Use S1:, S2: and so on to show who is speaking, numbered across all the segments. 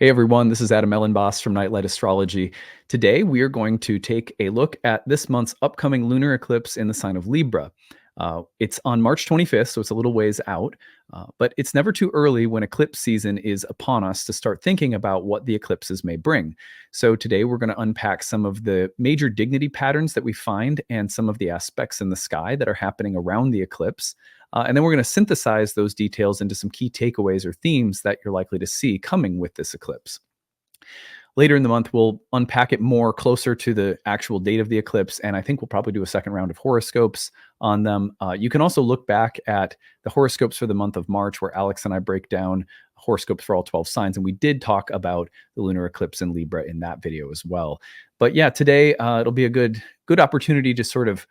S1: Hey everyone, this is Elenbaas from Nightlight Astrology. Today we are going to take a look at this month's upcoming lunar eclipse in the sign of Libra. It's on March 25th, so it's a little ways out, but it's never too early when eclipse season is upon us to start thinking about what the eclipses may bring. So today we're going to unpack some of the major dignity patterns that we find and some of the aspects in the sky that are happening around the eclipse. And then we're going to synthesize those details into some key takeaways or themes that you're likely to see coming with this eclipse. Later in the month, we'll unpack it more closer to the actual date of the eclipse, and I think we'll probably do a second round of horoscopes on them. You can also look back at the horoscopes for the month of March, where Alex and I break down horoscopes for all 12 signs, and we did talk about the lunar eclipse in Libra in that video as well. But yeah, today it'll be a good opportunity to sort of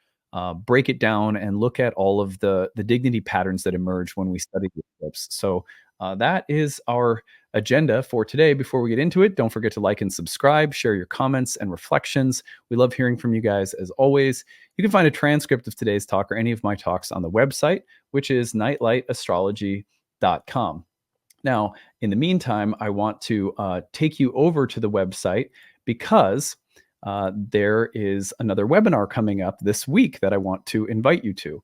S1: break it down and look at all of the dignity patterns that emerge when we study the eclipse. So that is our agenda for today. Before we get into it, don't forget to like and subscribe, share your comments and reflections. We love hearing from you guys as always. You can find a transcript of today's talk or any of my talks on the website, which is nightlightastrology.com. Now, in the meantime, I want to take you over to the website because there is another webinar coming up this week that I want to invite you to.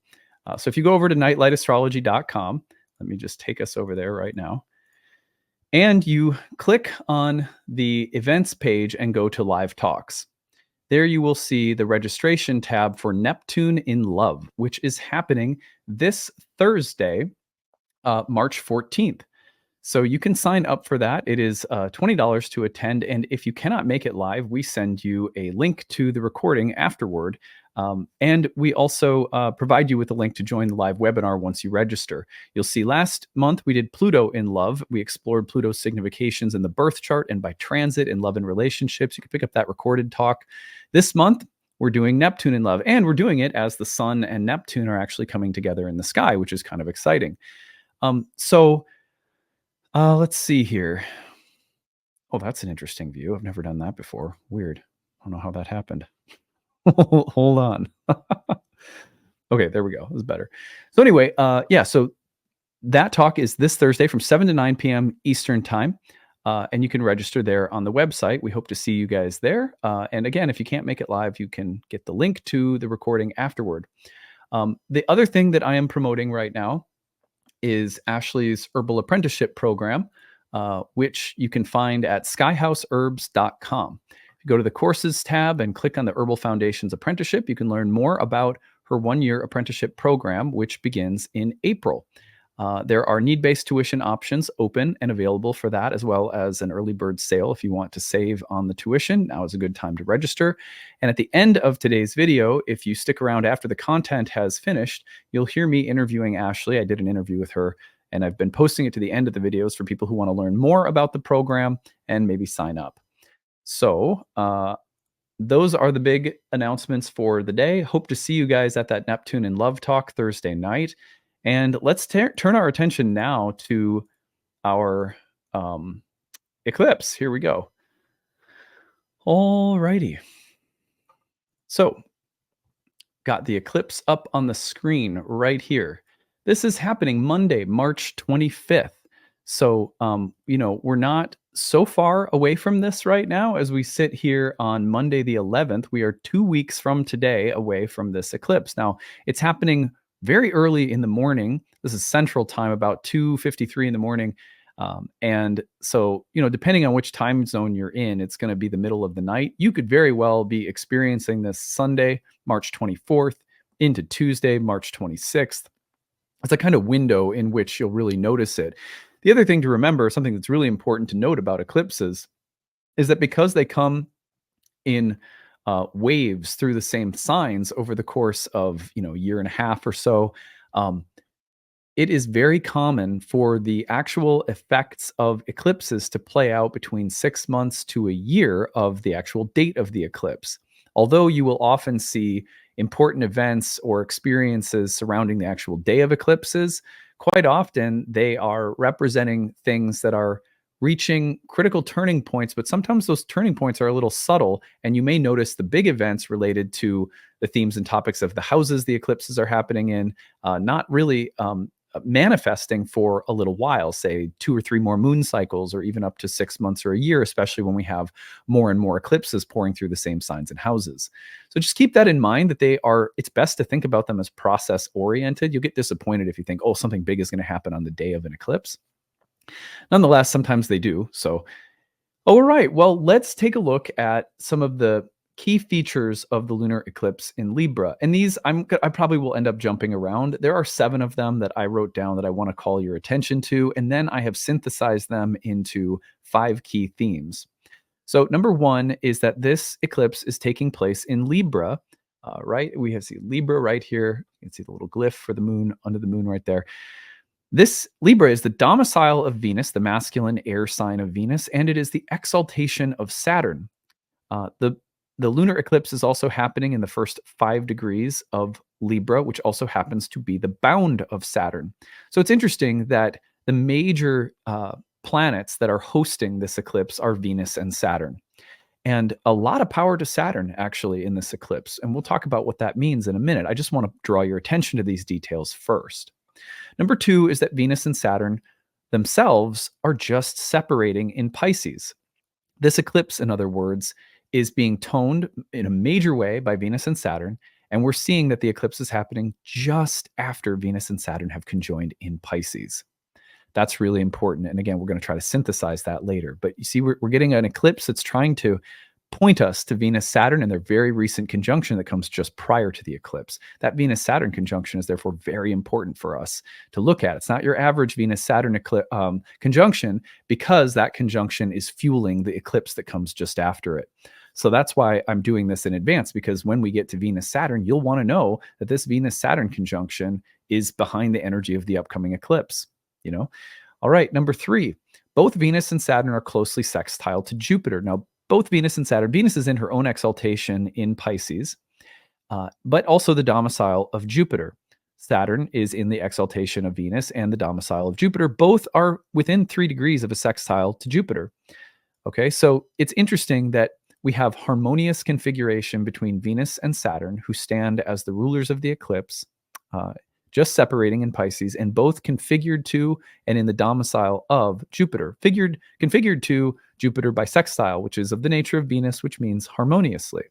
S1: So if you go over to nightlightastrology.com, let me just take us over there right now. And you click on the events page and go to live talks. There you will see the registration tab for Neptune in Love, which is happening this Thursday, March 14th. So you can sign up for that. It is $20 to attend. And if you cannot make it live, we send you a link to the recording afterward. And we also provide you with a link to join the live webinar once you register. You'll see last month we did Pluto in Love. We explored Pluto's significations in the birth chart and by transit in love and relationships. You can pick up that recorded talk. This month, we're doing Neptune in Love. And we're doing it as the Sun and Neptune are actually coming together in the sky, which is kind of exciting. Let's see here. Oh, that's an interesting view. I've never done that before. Weird. I don't know how that happened. Hold on. Okay, there we go. It was better. So anyway, so that talk is this Thursday from 7 to 9 p.m. Eastern time. And you can register there on the website. We hope to see you guys there. And again, if you can't make it live, you can get the link to the recording afterward. The other thing that I am promoting right now is Ashley's Herbal Apprenticeship Program, which you can find at skyhouseherbs.com. If you go to the Courses tab and click on the Herbal Foundations Apprenticeship, you can learn more about her one-year apprenticeship program, which begins in April. There are need-based tuition options open and available for that, as well as an early bird sale if you want to save on the tuition. Now is a good time to register. And at the end of today's video, if you stick around after the content has finished, you'll hear me interviewing Ashley. I did an interview with her, and I've been posting it to the end of the videos for people who want to learn more about the program and maybe sign up. So those are the big announcements for the day. Hope to see you guys at that Neptune in Love talk Thursday night. And let's turn our attention now to our eclipse. Here we go. All righty. So, got the eclipse up on the screen right here. This is happening Monday, March 25th. So, we're not so far away from this right now as we sit here on Monday the 11th. We are 2 weeks from today away from this eclipse. Now, it's happening very early in the morning. This is Central Time, about 2:53 in the morning. And so, depending on which time zone you're in, it's going to be the middle of the night. You could very well be experiencing this Sunday, March 24th, into Tuesday, March 26th. It's a kind of window in which you'll really notice it. The other thing to remember, something that's really important to note about eclipses, is that because they come in waves through the same signs over the course of a year and a half or so, it is very common for the actual effects of eclipses to play out between 6 months to a year of the actual date of the eclipse. Although you will often see important events or experiences surrounding the actual day of eclipses, quite often they are representing things that are reaching critical turning points, but sometimes those turning points are a little subtle, and you may notice the big events related to the themes and topics of the houses the eclipses are happening in, not really manifesting for a little while, say 2 or 3 more moon cycles, or even up to 6 months or a year, especially when we have more and more eclipses pouring through the same signs and houses. So just keep that in mind, that it's best to think about them as process oriented. You'll get disappointed if you think, oh, something big is going to happen on the day of an eclipse. Nonetheless, sometimes they do. So, all right, well, let's take a look at some of the key features of the lunar eclipse in Libra. And these, I probably will end up jumping around. There are 7 of them that I wrote down that I want to call your attention to, and then I have synthesized them into 5 key themes. So number 1 is that this eclipse is taking place in Libra, right? We have Libra right here. You can see the little glyph for the moon, under the moon right there. This Libra is the domicile of Venus, the masculine air sign of Venus, and it is the exaltation of Saturn. The lunar eclipse is also happening in the first 5 degrees of Libra, which also happens to be the bound of Saturn. So it's interesting that the major planets that are hosting this eclipse are Venus and Saturn. And a lot of power to Saturn, actually, in this eclipse. And we'll talk about what that means in a minute. I just want to draw your attention to these details first. Number 2 is that Venus and Saturn themselves are just separating in Pisces. This eclipse, in other words, is being toned in a major way by Venus and Saturn, and we're seeing that the eclipse is happening just after Venus and Saturn have conjoined in Pisces. That's really important. And again, we're going to try to synthesize that later. But you see, we're getting an eclipse that's trying to point us to Venus-Saturn and their very recent conjunction that comes just prior to the eclipse. That Venus-Saturn conjunction is therefore very important for us to look at. It's not your average Venus-Saturn conjunction, because that conjunction is fueling the eclipse that comes just after it. So that's why I'm doing this in advance, because when we get to Venus-Saturn, you'll want to know that this Venus-Saturn conjunction is behind the energy of the upcoming eclipse. All right, number 3, both Venus and Saturn are closely sextile to Jupiter. Now, both Venus and Saturn, Venus is in her own exaltation in Pisces, but also the domicile of Jupiter. Saturn is in the exaltation of Venus and the domicile of Jupiter. Both are within 3 degrees of a sextile to Jupiter. Okay, so it's interesting that we have harmonious configuration between Venus and Saturn, who stand as the rulers of the eclipse, just separating in Pisces, and both configured to and in the domicile of Jupiter, configured to Jupiter by sextile, which is of the nature of Venus, which means harmoniously.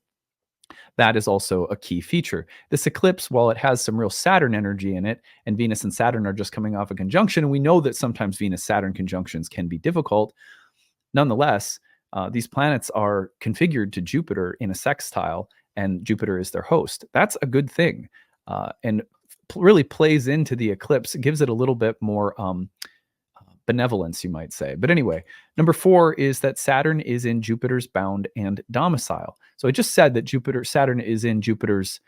S1: That is also a key feature. This eclipse, while it has some real Saturn energy in it, and Venus and Saturn are just coming off a conjunction, and we know that sometimes Venus-Saturn conjunctions can be difficult, nonetheless, these planets are configured to Jupiter in a sextile, and Jupiter is their host. That's a good thing, and really plays into the eclipse. It gives it a little bit more benevolence, you might say. But anyway, number 4 is that Saturn is in Jupiter's bound and domicile. So I just said that Saturn is in Jupiter's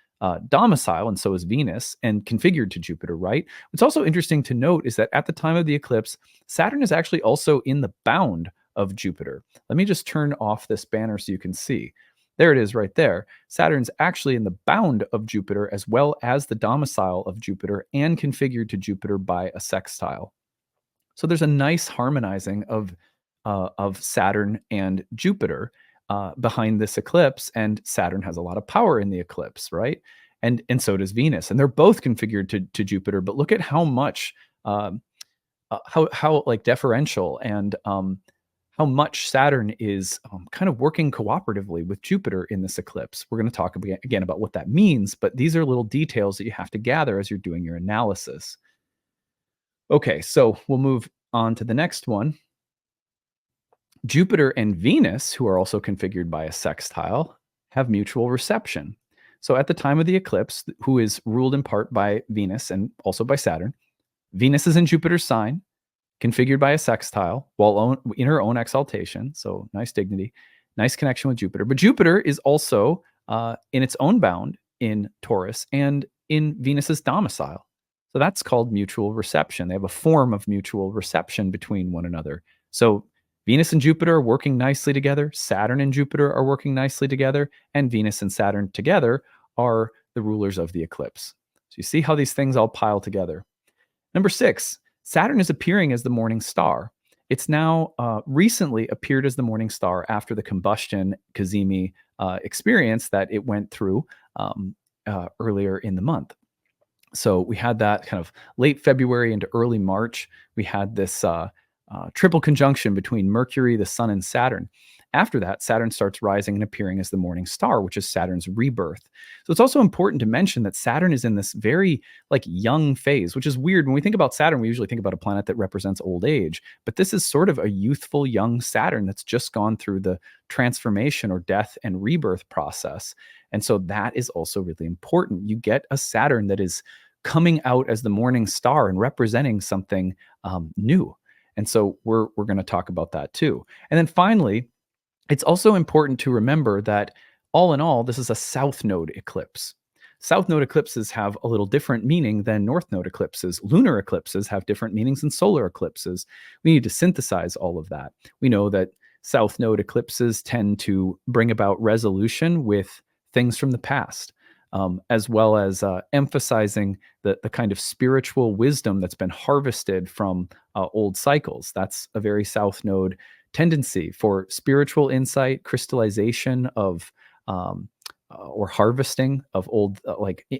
S1: domicile, and so is Venus, and configured to Jupiter, right? What's also interesting to note is that at the time of the eclipse, Saturn is actually also in the bound of Jupiter. Let me just turn off this banner so you can see. There it is right there. Saturn's actually in the bound of Jupiter as well as the domicile of Jupiter, and configured to Jupiter by a sextile. So there's a nice harmonizing of Saturn and Jupiter behind this eclipse, and Saturn has a lot of power in the eclipse, right? And so does Venus, and they're both configured to Jupiter. But look at how much how like deferential and how much Saturn is kind of working cooperatively with Jupiter in this eclipse. We're going to talk again about what that means, but these are little details that you have to gather as you're doing your analysis. Okay, so we'll move on to the next one. Jupiter and Venus, who are also configured by a sextile, have mutual reception. So at the time of the eclipse, who is ruled in part by Venus and also by Saturn, Venus is in Jupiter's sign, configured by a sextile, while in her own exaltation. So nice dignity, nice connection with Jupiter. But Jupiter is also in its own bound in Taurus and in Venus's domicile. So that's called mutual reception. They have a form of mutual reception between one another. So Venus and Jupiter are working nicely together. Saturn and Jupiter are working nicely together. And Venus and Saturn together are the rulers of the eclipse. So you see how these things all pile together. Number 6, Saturn is appearing as the morning star. It's now recently appeared as the morning star after the combustion Cazimi experience that it went through earlier in the month. So we had that kind of late February into early March. We had this triple conjunction between Mercury, the Sun, and Saturn. After that, Saturn starts rising and appearing as the morning star, which is Saturn's rebirth. So it's also important to mention that Saturn is in this very like young phase, which is weird. When we think about Saturn, we usually think about a planet that represents old age, but this is sort of a youthful young Saturn that's just gone through the transformation or death and rebirth process. And so that is also really important. You get a Saturn that is coming out as the morning star and representing something new. And so we're going to talk about that too. And then finally, it's also important to remember that all in all, this is a south node eclipse. South node eclipses have a little different meaning than north node eclipses. Lunar eclipses have different meanings than solar eclipses. We need to synthesize all of that. We know that south node eclipses tend to bring about resolution with things from the past, as well as emphasizing the kind of spiritual wisdom that's been harvested from old cycles. That's a very south node tendency for spiritual insight, crystallization of or harvesting of old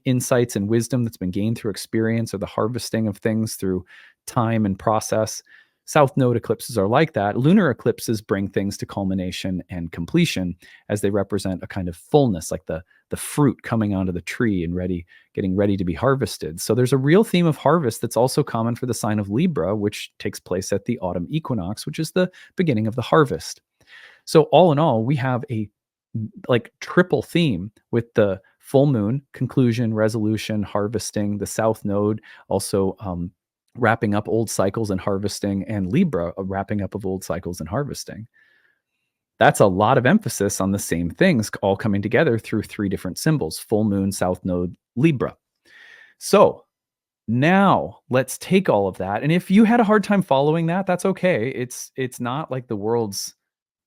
S1: insights and wisdom that's been gained through experience, or the harvesting of things through time and process. South node eclipses are like that. Lunar eclipses bring things to culmination and completion as they represent a kind of fullness, like the fruit coming onto the tree and getting ready to be harvested. So there's a real theme of harvest that's also common for the sign of Libra, which takes place at the autumn equinox, which is the beginning of the harvest. So all in all, we have a like triple theme with the full moon, conclusion, resolution, harvesting, the south node, also wrapping up old cycles and harvesting, and Libra, a wrapping up of old cycles and harvesting. That's a lot of emphasis on the same things all coming together through three different symbols: full moon, south node, Libra. So now let's take all of that. And if you had a hard time following that, that's okay. It's not like the world's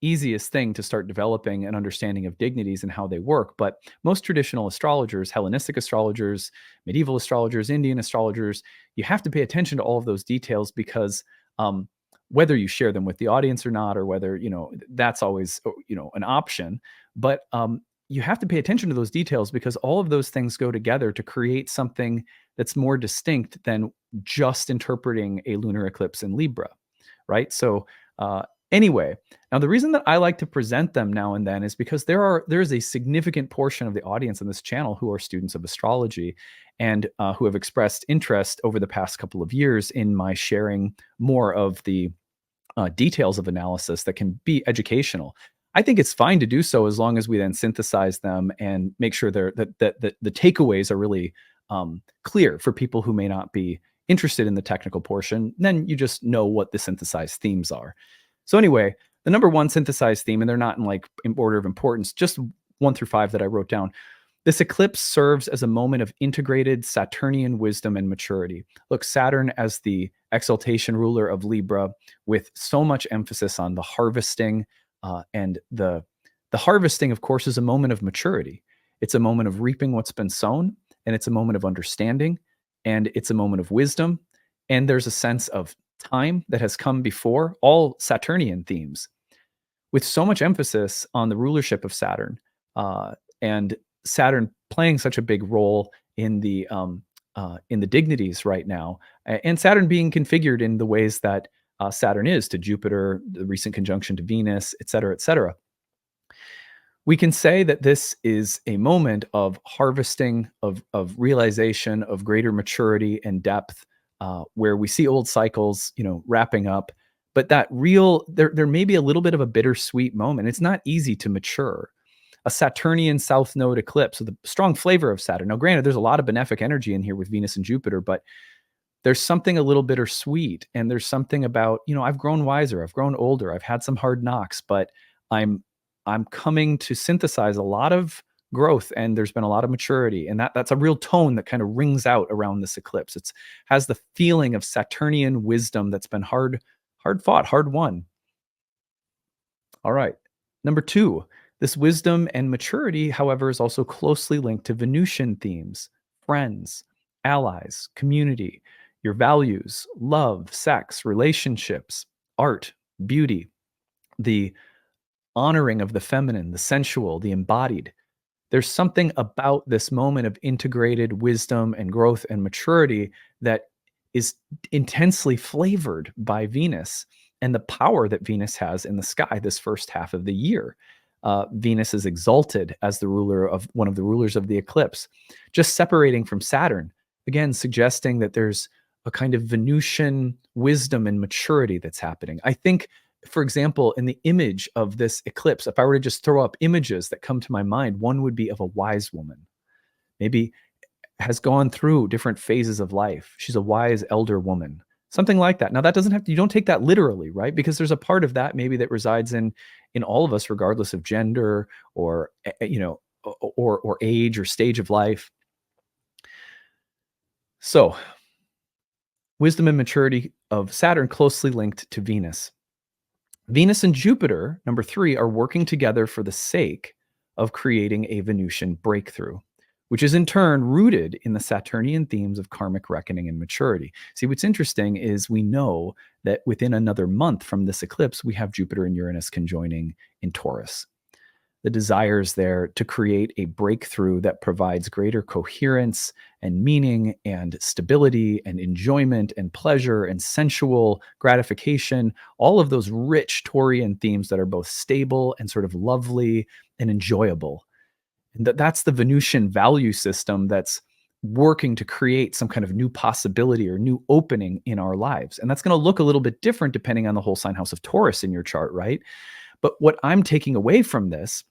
S1: easiest thing to start developing an understanding of dignities and how they work. But most traditional astrologers, Hellenistic astrologers, medieval astrologers, Indian astrologers, you have to pay attention to all of those details because whether you share them with the audience or not, or whether, that's always, an option. But you have to pay attention to those details because all of those things go together to create something that's more distinct than just interpreting a lunar eclipse in Libra, right? So anyway, now the reason that I like to present them now and then is because there is a significant portion of the audience on this channel who are students of astrology and who have expressed interest over the past couple of years in my sharing more of the details of analysis that can be educational. I think it's fine to do so as long as we then synthesize them and make sure that the takeaways are really clear for people who may not be interested in the technical portion. Then you just know what the synthesized themes are. So anyway, the number one synthesized theme, and they're not in order of importance, just 1 through 5 that I wrote down. This eclipse serves as a moment of integrated Saturnian wisdom and maturity. Look, Saturn as the exaltation ruler of Libra, with so much emphasis on the harvesting, and the harvesting, of course, is a moment of maturity. It's a moment of reaping what's been sown, and it's a moment of understanding, and it's a moment of wisdom, and there's a sense of time that has come before, all Saturnian themes, with so much emphasis on the rulership of Saturn, and Saturn playing such a big role in the dignities right now, and Saturn being configured in the ways that Saturn is to Jupiter, the recent conjunction to Venus, et cetera, et cetera. We can say that this is a moment of harvesting, of realization, of greater maturity and depth, where we see old cycles, wrapping up. But there may be a little bit of a bittersweet moment. It's not easy to mature. A Saturnian south node eclipse with a strong flavor of Saturn. Now, granted, there's a lot of benefic energy in here with Venus and Jupiter, but there's something a little bittersweet. And there's something about, I've grown wiser, I've grown older, I've had some hard knocks, but I'm coming to synthesize a lot of growth, and there's been a lot of maturity, and that's a real tone that kind of rings out around this eclipse. It's has the feeling of Saturnian wisdom that's been hard fought, hard won. All right. Number 2, this wisdom and maturity, however, is also closely linked to Venusian themes: friends, allies, community, your values, love, sex, relationships, art, beauty, the honoring of the feminine, the sensual, the embodied. There's something about this moment of integrated wisdom and growth and maturity that is intensely flavored by Venus and the power that Venus has in the sky this first half of the year. Venus is exalted as the ruler of one of the rulers of the eclipse, just separating from Saturn, again, suggesting that there's a kind of Venusian wisdom and maturity that's happening. I think, for example, in the image of this eclipse, if I were to just throw up images that come to my mind, one would be of a wise woman, maybe has gone through different phases of life. She's a wise elder woman, something like that. Now, that doesn't have to, you don't take that literally, right? Because there's a part of that maybe that resides in all of us, regardless of gender or, or age or stage of life. So, wisdom and maturity of Saturn closely linked to Venus. Venus and Jupiter, number 3, are working together for the sake of creating a Venusian breakthrough, which is in turn rooted in the Saturnian themes of karmic reckoning and maturity. See, what's interesting is we know that within another month from this eclipse, we have Jupiter and Uranus conjoining in Taurus. The desires there to create a breakthrough that provides greater coherence and meaning and stability and enjoyment and pleasure and sensual gratification, all of those rich Taurian themes that are both stable and sort of lovely and enjoyable. And that's the Venusian value system that's working to create some kind of new possibility or new opening in our lives. And that's going to look a little bit different depending on the whole sign house of Taurus in your chart, right? But what I'm taking away from this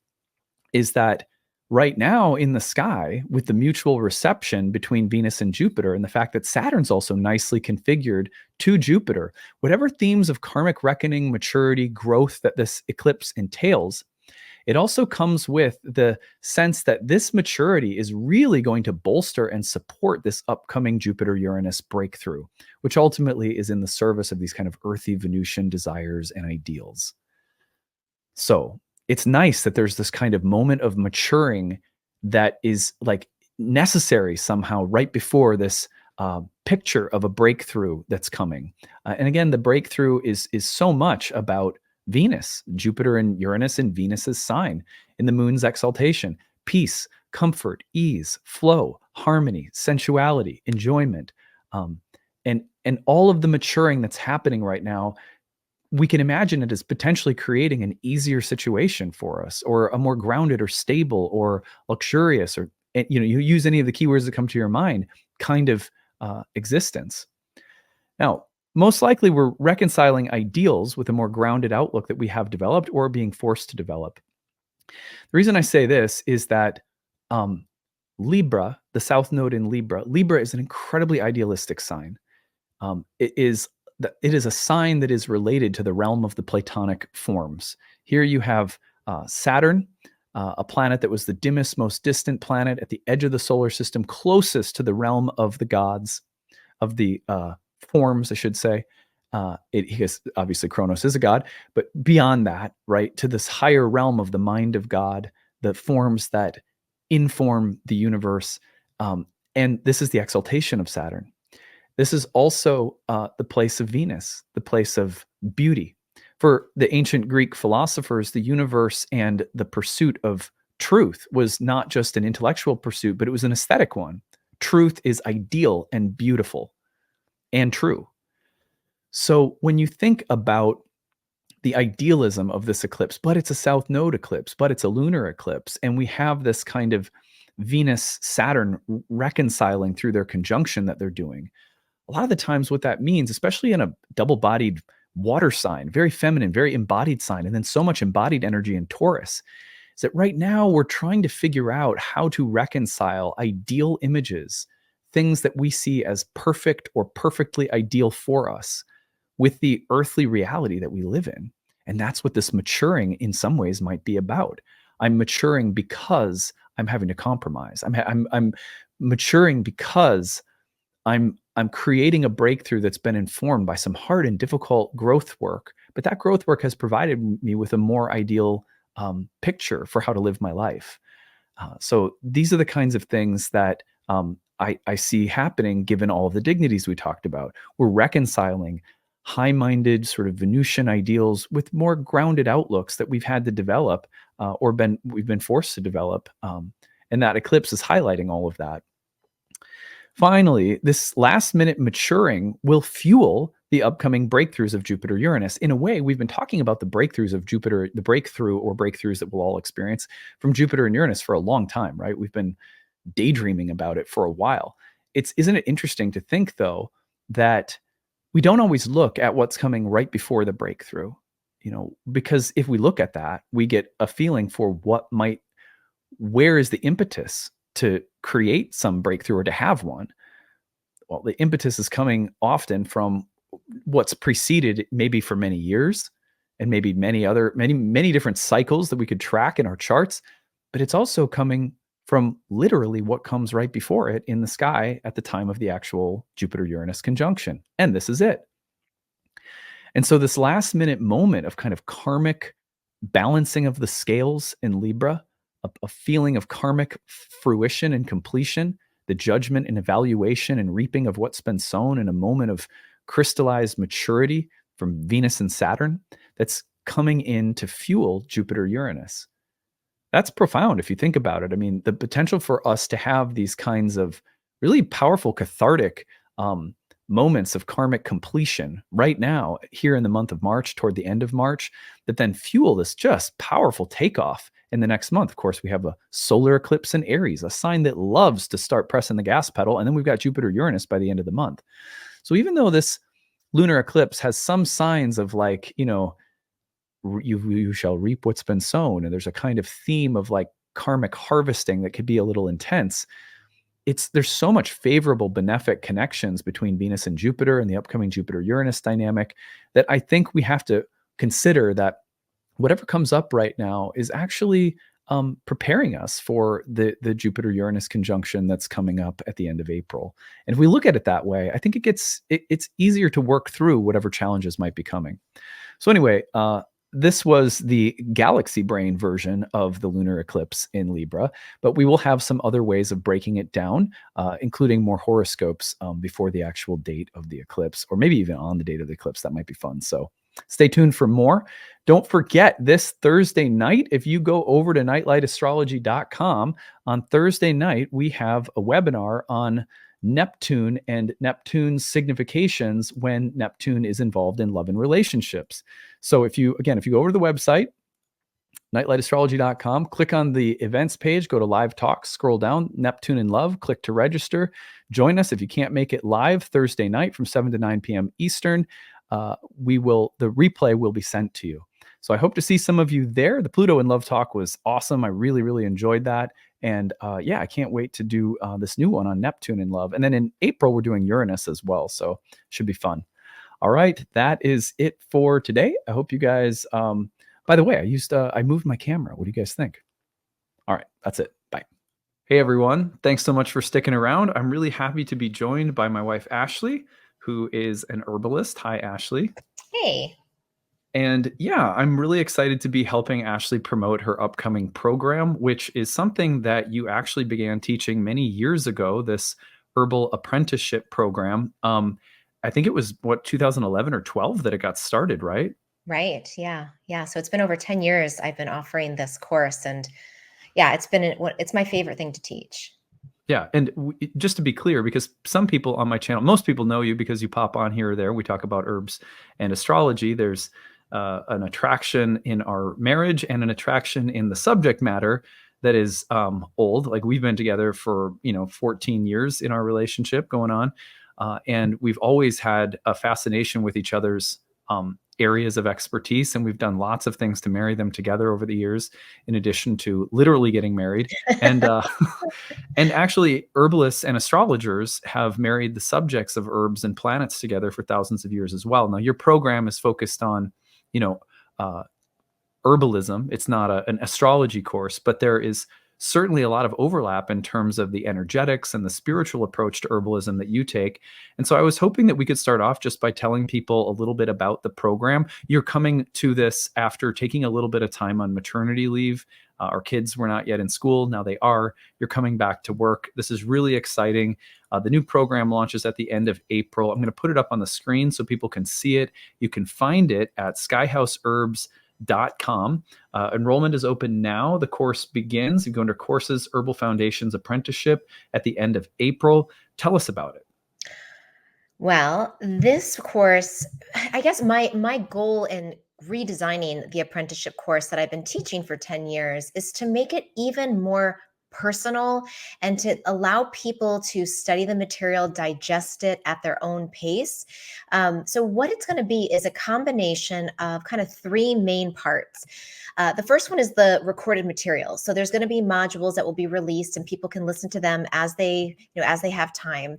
S1: is that right now in the sky, with the mutual reception between Venus and Jupiter, and the fact that Saturn's also nicely configured to Jupiter, whatever themes of karmic reckoning, maturity, growth that this eclipse entails, it also comes with the sense that this maturity is really going to bolster and support this upcoming Jupiter-Uranus breakthrough, which ultimately is in the service of these kind of earthy Venusian desires and ideals. So it's nice that there's this kind of moment of maturing that is like necessary somehow right before this picture of a breakthrough that's coming. And again, the breakthrough is so much about Venus, Jupiter and Uranus in Venus's sign, in the moon's exaltation, peace, comfort, ease, flow, harmony, sensuality, enjoyment, and all of the maturing that's happening right now. We can imagine it as potentially creating an easier situation for us, or a more grounded or stable or luxurious, or you use any of the keywords that come to your mind, kind of existence. Now, most likely we're reconciling ideals with a more grounded outlook that we have developed or being forced to develop. The reason I say this is that Libra, the South Node in Libra is an incredibly idealistic sign. It is a sign that is related to the realm of the Platonic forms. Here you have Saturn, a planet that was the dimmest, most distant planet at the edge of the solar system, closest to the realm of the gods, of the forms, I should say. Because obviously Kronos is a god, but beyond that, right, to this higher realm of the mind of God, the forms that inform the universe. And this is the exaltation of Saturn. This is also the place of Venus, the place of beauty. For the ancient Greek philosophers, the universe and the pursuit of truth was not just an intellectual pursuit, but it was an aesthetic one. Truth is ideal and beautiful and true. So when you think about the idealism of this eclipse, but it's a South Node eclipse, but it's a lunar eclipse, and we have this kind of Venus-Saturn reconciling through their conjunction that they're doing, a lot of the times what that means, especially in a double-bodied water sign, very feminine, very embodied sign, and then so much embodied energy in Taurus, is that right now we're trying to figure out how to reconcile ideal images, things that we see as perfect or perfectly ideal for us, with the earthly reality that we live in. And that's what this maturing in some ways might be about. I'm maturing because I'm having to compromise. I'm maturing because I'm creating a breakthrough that's been informed by some hard and difficult growth work, but that growth work has provided me with a more ideal picture for how to live my life. So these are the kinds of things that I see happening given all of the dignities we talked about. We're reconciling high-minded sort of Venusian ideals with more grounded outlooks that we've had to develop or we've been forced to develop And that eclipse is highlighting all of that. Finally, this last minute maturing will fuel the upcoming breakthroughs of Jupiter Uranus. In a way, we've been talking about the breakthroughs of Jupiter, the breakthrough or breakthroughs that we'll all experience from Jupiter and Uranus for a long time, right? We've been daydreaming about it for a while. Isn't it interesting to think, though, that we don't always look at what's coming right before the breakthrough, because if we look at that, we get a feeling for where is the impetus to create some breakthrough or to have one. Well, the impetus is coming often from what's preceded maybe for many years and maybe many different cycles that we could track in our charts, but it's also coming from literally what comes right before it in the sky at the time of the actual Jupiter-Uranus conjunction. And this is it. And so this last minute moment of kind of karmic balancing of the scales in Libra, a feeling of karmic fruition and completion, the judgment and evaluation and reaping of what's been sown, in a moment of crystallized maturity from Venus and Saturn that's coming in to fuel Jupiter-Uranus. That's profound if you think about it. I mean, the potential for us to have these kinds of really powerful cathartic moments of karmic completion right now, here in the month of March, toward the end of March, that then fuel this just powerful takeoff in the next month. Of course, we have a solar eclipse in Aries, a sign that loves to start pressing the gas pedal. And then we've got Jupiter-Uranus by the end of the month. So even though this lunar eclipse has some signs of like, you shall reap what's been sown, and there's a kind of theme of like karmic harvesting that could be a little intense, there's so much favorable benefic connections between Venus and Jupiter and the upcoming Jupiter-Uranus dynamic that I think we have to consider that whatever comes up right now is actually preparing us for the Jupiter-Uranus conjunction that's coming up at the end of April. And if we look at it that way, I think it's easier to work through whatever challenges might be coming. So anyway, this was the galaxy brain version of the lunar eclipse in Libra, but we will have some other ways of breaking it down, including more horoscopes before the actual date of the eclipse, or maybe even on the date of the eclipse. That might be fun. So stay tuned for more. Don't forget, this Thursday night, if you go over to nightlightastrology.com, on Thursday night, we have a webinar on Neptune and Neptune's significations when Neptune is involved in love and relationships. So if you go over to the website, nightlightastrology.com, click on the events page, go to live talks, scroll down, Neptune in Love, click to register. Join us if you can't make it live Thursday night from 7 to 9 p.m. Eastern. The replay will be sent to you. So I hope to see some of you there. The Pluto in Love talk was awesome. I really, really enjoyed that. And I can't wait to do this new one on Neptune in Love. And then in April, we're doing Uranus as well. So should be fun. All right. That is it for today. I hope you guys, by the way, I moved my camera. What do you guys think? All right. That's it. Bye. Hey, everyone. Thanks so much for sticking around. I'm really happy to be joined by my wife, Ashley, who is an herbalist. Hi, Ashley.
S2: Hey.
S1: And I'm really excited to be helping Ashley promote her upcoming program, which is something that you actually began teaching many years ago, this herbal apprenticeship program. I think it was 2011 or 12 that it got started, right?
S2: Right. Yeah. So it's been over 10 years I've been offering this course, and it's my favorite thing to teach.
S1: Yeah. And just to be clear, because some people on my channel, most people know you because you pop on here or there. We talk about herbs and astrology. There's an attraction in our marriage and an attraction in the subject matter that is old. Like we've been together for 14 years in our relationship going on, and we've always had a fascination with each other's areas of expertise, and we've done lots of things to marry them together over the years, in addition to literally getting married. And and actually, herbalists and astrologers have married the subjects of herbs and planets together for thousands of years as well. Now, your program is focused on herbalism. It's not an astrology course, but there is certainly a lot of overlap in terms of the energetics and the spiritual approach to herbalism that you take. And so I was hoping that we could start off just by telling people a little bit about the program. You're coming to this after taking a little bit of time on maternity leave. Our kids were not yet in school. Now they are. You're coming back to work. This is really exciting. The new program launches at the end of April. I'm going to put it up on the screen so people can see it. You can find it at skyhouseherbs.com. Enrollment is open now. The course begins. You go under Courses, Herbal Foundations Apprenticeship at the end of April. Tell us about it.
S2: Well, this course, I guess my goal in redesigning the apprenticeship course that I've been teaching for 10 years is to make it even more personal and to allow people to study the material, digest it at their own pace. So, what it's going to be is a combination of kind of three main parts. The first one is the recorded material. So there's going to be modules that will be released, and people can listen to them as they have time.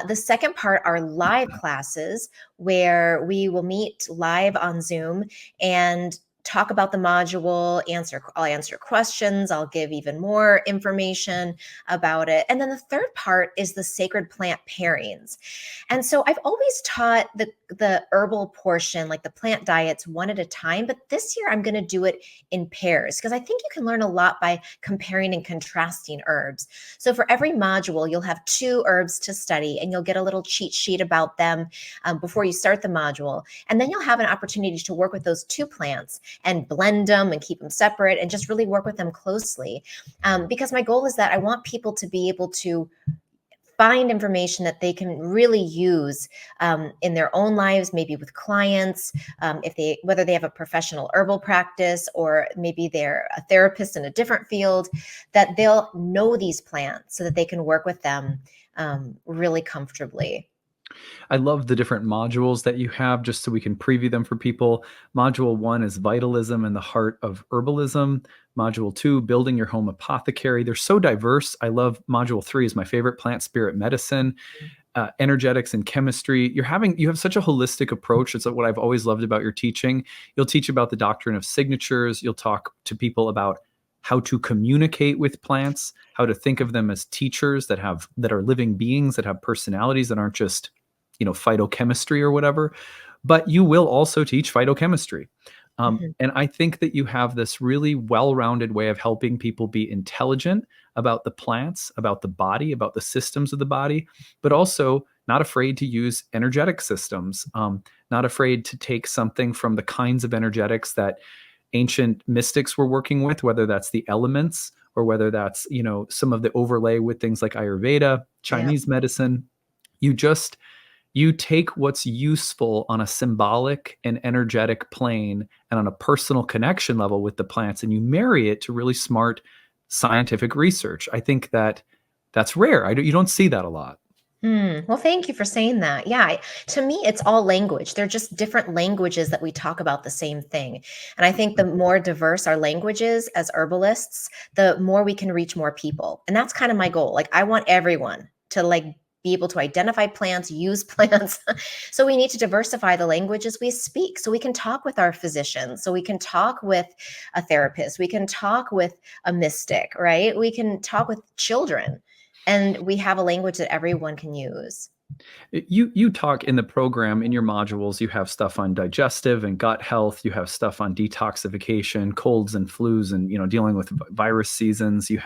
S2: The second part are live classes where we will meet live on Zoom and talk about the module, I'll answer questions, I'll give even more information about it. And then the third part is the sacred plant pairings. And so I've always taught the herbal portion, like the plant diets, one at a time, but this year I'm going to do it in pairs because I think you can learn a lot by comparing and contrasting herbs. So for every module, you'll have 2 herbs to study, and you'll get a little cheat sheet about them before you start the module. And then you'll have an opportunity to work with those 2 plants and blend them and keep them separate and just really work with them closely. Because my goal is that I want people to be able to find information that they can really use in their own lives, maybe with clients, whether they have a professional herbal practice or maybe they're a therapist in a different field, that they'll know these plants so that they can work with them really comfortably.
S1: I love the different modules that you have just so we can preview them for people. Module 1 is Vitalism and the Heart of Herbalism. Module 2, Building Your Home Apothecary. They're so diverse. I love Module 3 is my favorite, Plant Spirit Medicine. Energetics and chemistry. You have such a holistic approach. It's what I've always loved about your teaching. You'll teach about the doctrine of signatures. You'll talk to people about how to communicate with plants, how to think of them as teachers that are living beings that have personalities that aren't just, phytochemistry or whatever. But you will also teach phytochemistry. And I think that you have this really well-rounded way of helping people be intelligent about the plants, about the body, about the systems of the body, but also not afraid to use energetic systems, not afraid to take something from the kinds of energetics that ancient mystics were working with, whether that's the elements or whether that's, some of the overlay with things like Ayurveda, Chinese medicine. You take what's useful on a symbolic and energetic plane and on a personal connection level with the plants, and you marry it to really smart scientific research. I think that's rare. You don't see that a lot.
S2: Well, thank you for saying that. Yeah, to me, it's all language. They're just different languages that we talk about the same thing. And I think the more diverse our languages as herbalists, the more we can reach more people. And that's kind of my goal. Like, I want everyone to be able to identify plants, use plants. So we need to diversify the languages we speak so we can talk with our physicians, so we can talk with a therapist, we can talk with a mystic, right? We can talk with children, and we have a language that everyone can use.
S1: You talk in the program, in your modules, you have stuff on digestive and gut health. You have stuff on detoxification, colds and flus, and dealing with virus seasons. You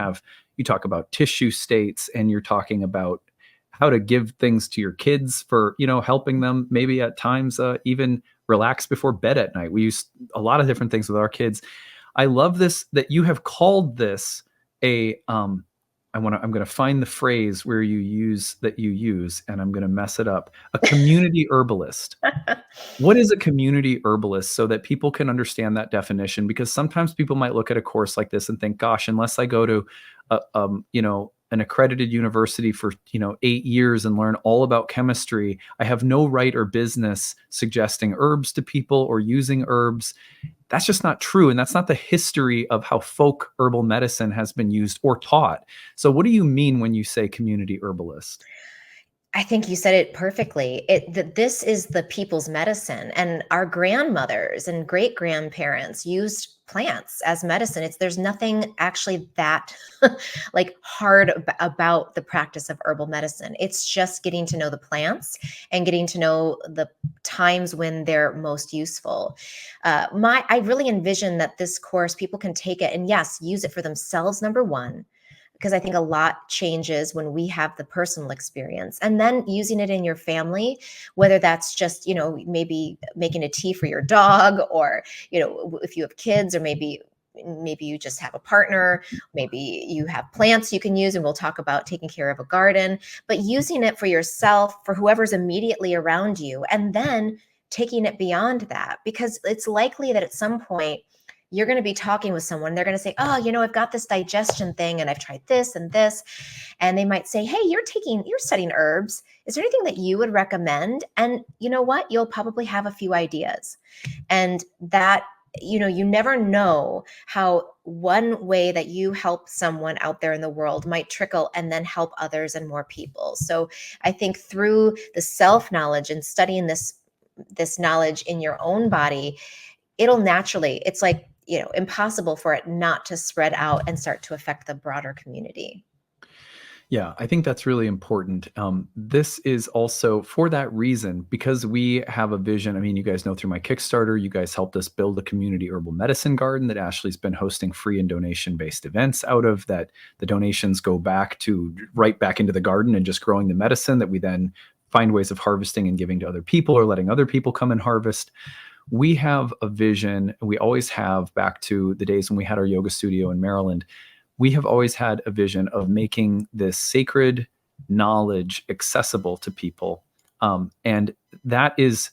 S1: talk about tissue states, and you're talking about how to give things to your kids for helping them maybe at times even relax before bed at night. We use a lot of different things with our kids. I love this that you have called this I'm going to find the phrase where you use, and I'm going to mess it up. A community herbalist. What is a community herbalist, so that people can understand that definition? Because sometimes people might look at a course like this and think, gosh, unless I go to an accredited university for 8 years and learn all about chemistry, I have no right or business suggesting herbs to people or using herbs. That's just not true. And that's not the history of how folk herbal medicine has been used or taught. So what do you mean when you say community herbalist?
S2: I think you said it perfectly. This is the people's medicine, and our grandmothers and great grandparents used plants as medicine. There's nothing actually that hard about the practice of herbal medicine. It's just getting to know the plants and getting to know the times when they're most useful. I really envision that this course, people can take it and, yes, use it for themselves, number one. because I think a lot changes when we have the personal experience. And then using it in your family, whether that's just, maybe making a tea for your dog, or, if you have kids, or maybe you just have a partner, maybe you have plants you can use, and we'll talk about taking care of a garden, but using it for yourself, for whoever's immediately around you, and then taking it beyond that, because it's likely that at some point you're going to be talking with someone, they're going to say, oh, I've got this digestion thing and I've tried this and this, and they might say, hey, you're studying herbs, is there anything that you would recommend? And you know what, you'll probably have a few ideas. And that, you never know how one way that you help someone out there in the world might trickle and then help others and more people. So I think through the self-knowledge and studying this knowledge in your own body, it'll naturally, it's like, impossible for it not to spread out and start to affect the broader community.
S1: Yeah, I think that's really important. This is also for that reason, because we have a vision. I mean, you guys know through my Kickstarter, you guys helped us build a community herbal medicine garden that Ashley's been hosting free and donation-based events out of, that the donations go back to right back into the garden and just growing the medicine that we then find ways of harvesting and giving to other people, or letting other people come and harvest. We have a vision, we always have, back to the days when we had our yoga studio in Maryland. We have always had a vision of making this sacred knowledge accessible to people. And that is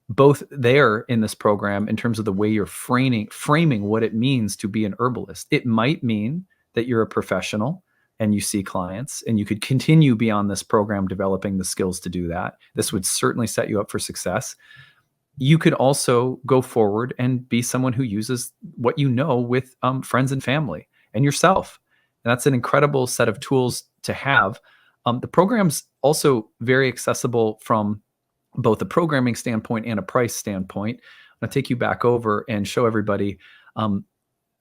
S1: both there in this program in terms of the way you're framing what it means to be an herbalist. It might mean that you're a professional and you see clients, and you could continue beyond this program developing the skills to do that. This would certainly set you up for success. You could also go forward and be someone who uses what you know with friends and family and yourself. And that's an incredible set of tools to have. The program's also very accessible from both a programming standpoint and a price standpoint. I'm going to take you back over and show everybody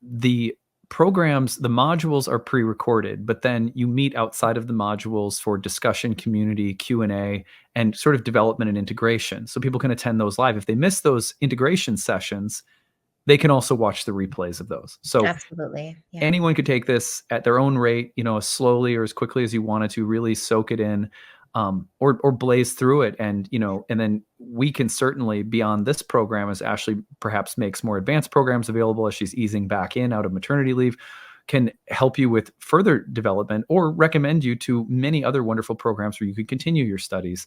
S1: the programs. The modules are pre-recorded, but then you meet outside of the modules for discussion, community, Q&A, and sort of development and integration. So people can attend those live. If they miss those integration sessions, they can also watch the replays of those. So
S2: Absolutely. Yeah.
S1: anyone could take this at their own rate, as slowly or as quickly as you wanted to, really soak it in, or blaze through it. And, and then we can certainly, beyond this program, as Ashley perhaps makes more advanced programs available as she's easing back in out of maternity leave, can help you with further development or recommend you to many other wonderful programs where you could continue your studies.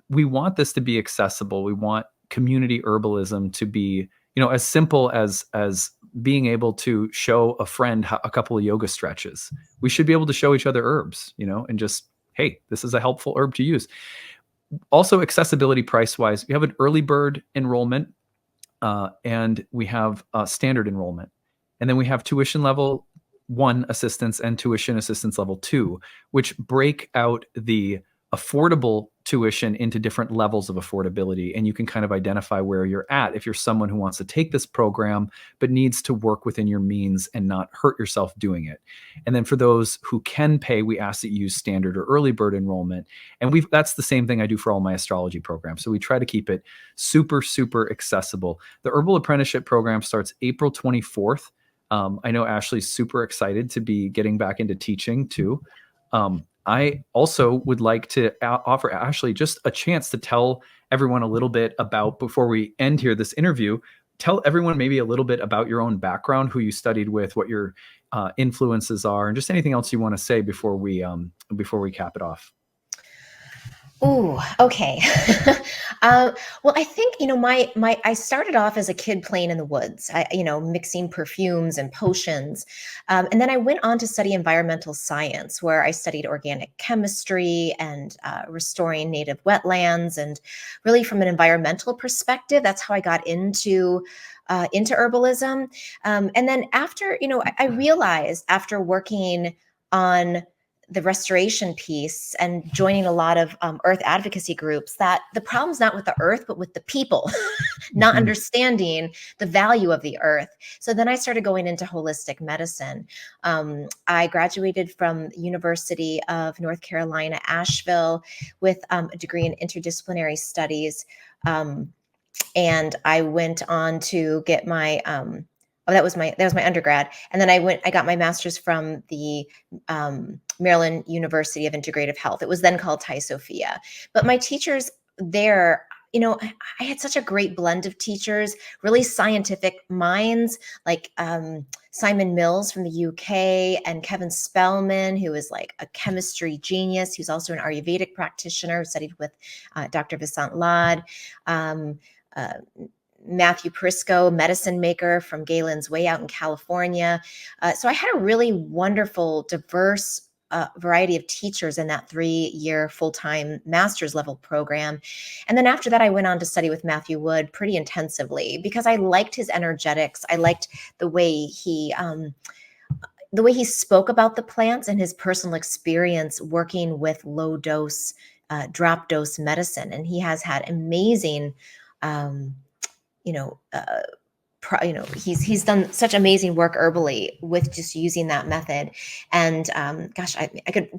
S1: We want this to be accessible. We want community herbalism to be, as simple as being able to show a friend a couple of yoga stretches. We should be able to show each other herbs, and just, hey, this is a helpful herb to use. Also, accessibility price-wise, we have an early bird enrollment, and we have standard enrollment. And then we have tuition level 1 assistance and tuition assistance level 2, which break out the affordable tuition into different levels of affordability. And you can kind of identify where you're at if you're someone who wants to take this program but needs to work within your means and not hurt yourself doing it. And then for those who can pay, we ask that you use standard or early bird enrollment. And that's the same thing I do for all my astrology programs. So we try to keep it super, super accessible. The Herbal Apprenticeship program starts April 24th. I know Ashley's super excited to be getting back into teaching too. I also would like to offer Ashley just a chance to tell everyone a little bit about, before we end here this interview, tell everyone maybe a little bit about your own background, who you studied with, what your influences are, and just anything else you want to say before we cap it off.
S2: Ooh, okay. Well, I think, I started off as a kid playing in the woods, mixing perfumes and potions. And then I went on to study environmental science, where I studied organic chemistry and restoring native wetlands. And really, from an environmental perspective, that's how I got into herbalism. And then after, I realized, after working on the restoration piece and joining a lot of earth advocacy groups, that the problem's not with the earth, but with the people not understanding the value of the earth. So then I started going into holistic medicine. I graduated from University of North Carolina, Asheville, with a degree in interdisciplinary studies. And I went on to get my Oh, that was my undergrad, and then I got my master's from the Maryland University of Integrative Health. It was then called Thai Sophia. But my teachers there, I had such a great blend of teachers, really scientific minds, like Simon Mills from the UK and Kevin Spellman, who is like a chemistry genius, who's also an Ayurvedic practitioner, who studied with Dr. Vasant Lad. Um, uh, Matthew Prisco, medicine maker from Galen's Way out in California. So I had a really wonderful, diverse variety of teachers in that 3-year full-time master's level program. And then after that, I went on to study with Matthew Wood pretty intensively because I liked his energetics. I liked the way he spoke about the plants and his personal experience working with low dose, drop dose medicine. And he has had amazing, um, you know, uh, he's done such amazing work herbally with just using that method. And gosh, I could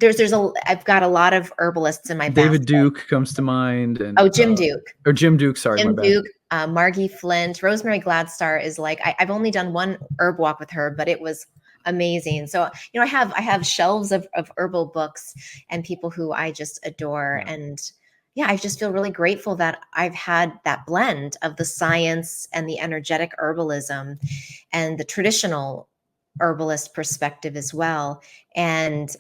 S2: I've got a lot of herbalists in my
S1: David
S2: basket.
S1: Duke comes to mind, and
S2: Oh, Jim Duke.
S1: or Jim Duke. Sorry, my
S2: Jim
S1: bad.
S2: Duke, Margie Flint, Rosemary Gladstar is like I've only done one herb walk with her, but it was amazing. So I have shelves of herbal books and people who I just adore,
S1: Yeah.
S2: and yeah, I just feel really grateful that I've had that blend of the science and the energetic herbalism and the traditional herbalist perspective as well, and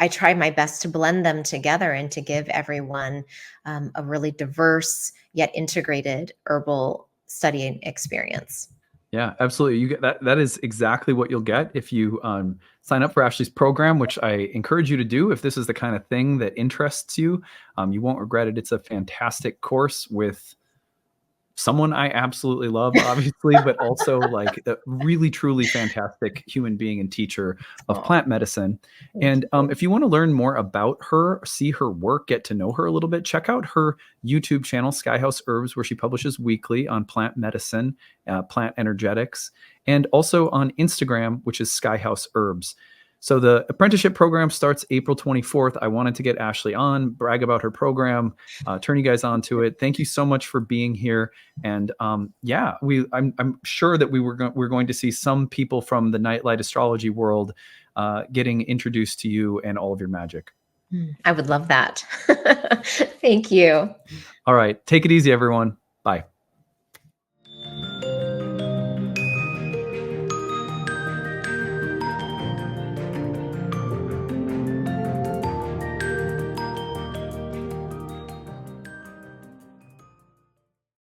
S2: I try my best to blend them together and to give everyone a really diverse yet integrated herbal studying experience.
S1: Yeah, absolutely. You get that. That is exactly what you'll get if you sign up for Ashley's program, which I encourage you to do if this is the kind of thing that interests you. You won't regret it. It's a fantastic course with someone I absolutely love, obviously, but also like a really, truly fantastic human being and teacher of
S2: Oh,
S1: plant medicine.
S2: thank
S1: And
S2: you.
S1: if you want to learn more about her, see her work, get to know her a little bit, check out her YouTube channel, Skyhouse Herbs, where she publishes weekly on plant medicine, plant energetics, and also on Instagram, which is Skyhouse Herbs. So the apprenticeship program starts April 24th. I wanted to get Ashley on, brag about her program, turn you guys on to it. Thank you so much for being here. And yeah, I'm sure that we're going to see some people from the Nightlight astrology world getting introduced to you and all of your magic.
S2: I would love that. Thank you.
S1: All right, take it easy, everyone. Bye.